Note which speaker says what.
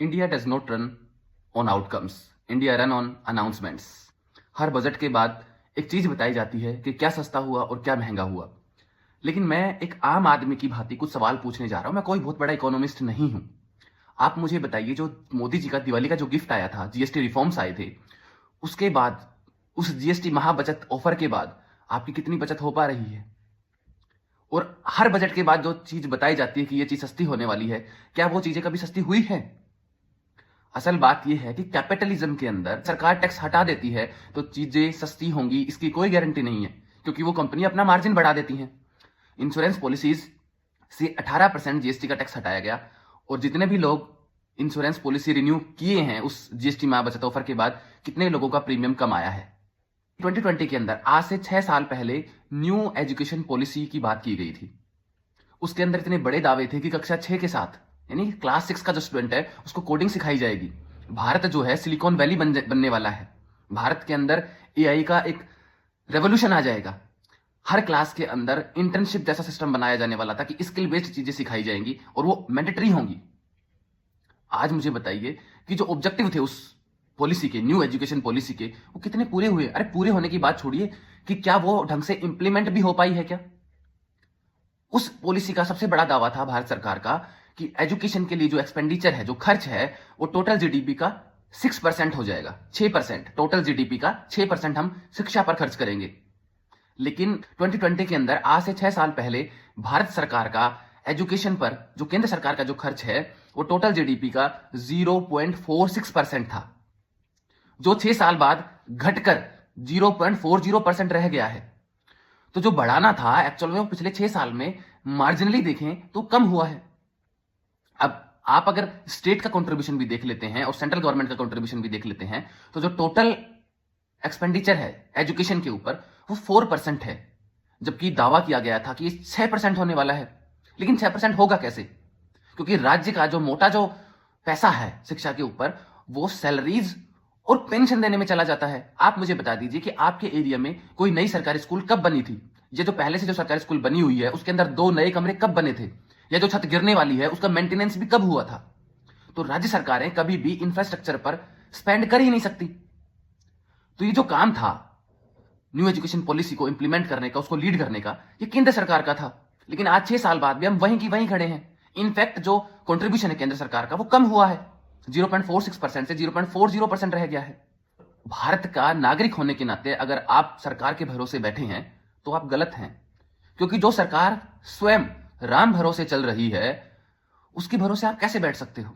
Speaker 1: India does not run on outcomes, India run on announcements. Her budget के बाद एक चीज बताई जाती है कि क्या सस्ता हुआ और क्या महंगा हुआ। लेकिन मैं एक आम आदमी की भांति कुछ सवाल पूछने जा रहा हूं। मैं कोई बहुत बड़ा इकोनॉमिस्ट नहीं हूं। आप मुझे बताइए, जो मोदी जी का दिवाली का जो गिफ्ट आया था, जीएसटी रिफॉर्म्स आए थे, उसके बाद, उस जीएसटी महाबचत ऑफर के बाद आपकी कितनी बचत हो पा रही है? और हर बजट के बाद जो चीज बताई जाती है कि ये चीज सस्ती होने वाली है, क्या वो चीजें कभी सस्ती हुई है? असल बात यह है कि कैपिटलिज्म के अंदर सरकार टैक्स हटा देती है तो चीजें सस्ती होंगी, इसकी कोई गारंटी नहीं है, क्योंकि वो कंपनी अपना मार्जिन बढ़ा देती हैं। इंश्योरेंस पॉलिसीज से 18% जीएसटी का टैक्स हटाया गया, और जितने भी लोग इंश्योरेंस पॉलिसी रिन्यू किए हैं उस जीएसटी महाबचत ऑफर के बाद, कितने लोगों का प्रीमियम कम आया है। 2020 के अंदर, आज से 6 साल पहले, न्यू एजुकेशन पॉलिसी की बात की गई थी। उसके अंदर इतने बड़े दावे थे कि कक्षा 6 के साथ, यानी क्लास 6 का जो स्टूडेंट है, उसको कोडिंग सिखाई जाएगी। भारत जो है सिलिकॉन वैली बनने वाला है। भारत के अंदर एआई का एक रेवोल्यूशन आ जाएगा। हर क्लास के अंदर इंटर्नशिप जैसा सिस्टम बनाया जाने वाला था कि स्किल बेस्ड चीजें सिखाई जाएंगी और वो मैंडेटरी होंगी। आज मुझे बताइए कि जो ऑब्जेक्टिव थे उस पॉलिसी के, न्यू एजुकेशन पॉलिसी के, वो कितने पूरे हुए? अरे पूरे होने की बात छोड़िए कि क्या वो ढंग से इंप्लीमेंट भी हो पाई है क्या? उस पॉलिसी का सबसे बड़ा दावा था भारत सरकार का कि एजुकेशन के लिए जो एक्सपेंडिचर है, जो खर्च है, वो टोटल जीडीपी का 6% हो जाएगा। 6%, टोटल जीडीपी का 6% हम शिक्षा पर खर्च करेंगे। लेकिन 2020 के अंदर, आज से 6 साल पहले, भारत सरकार का एजुकेशन पर, जो केंद्र सरकार का जो खर्च है, वो टोटल जीडीपी का 0.46% था, जो 6 साल बाद घटकर 0.40% रह गया है। तो जो बढ़ाना था एक्चुअल में, वो पिछले 6 साल में मार्जिनली देखें तो कम हुआ है। अब आप अगर स्टेट का कंट्रीब्यूशन भी देख लेते हैं और सेंट्रल गवर्नमेंट का कंट्रीब्यूशन भी देख लेते हैं, तो जो टोटल एक्सपेंडिचर है एजुकेशन के ऊपर, वो 4% है, जबकि दावा किया गया था कि ये 6% होने वाला है। लेकिन 6% होगा कैसे? क्योंकि राज्य का जो मोटा जो पैसा है शिक्षा के ऊपर, वो सैलरीज और पेंशन देने में चला जाता है। आप मुझे बता दीजिए कि आपके एरिया में कोई नई सरकारी स्कूल कब बनी थी? ये जो पहले से जो सरकारी स्कूल बनी हुई है, उसके अंदर 2 नए कमरे कब बने थे? या जो छत गिरने वाली है, उसका मेंटेनेंस भी कब हुआ था? तो राज्य सरकारें कभी भी इंफ्रास्ट्रक्चर पर स्पेंड कर ही नहीं सकती। तो ये जो काम था न्यू एजुकेशन पॉलिसी को इंप्लीमेंट करने का, उसको लीड करने का, ये केंद्र सरकार का था। लेकिन आज 6 साल बाद भी हम वहीं की वहीं खड़े हैं। इनफैक्ट जो कंट्रीब्यूशन है केंद्र सरकार का, वो कम हुआ है। 0.46% से 0.40% रह गया है। भारत का नागरिक होने के नाते अगर आप सरकार के भरोसे बैठे हैं तो आप गलत हैं, क्योंकि जो सरकार स्वयं राम भरोसे चल रही है, उसके भरोसे आप कैसे बैठ सकते हो?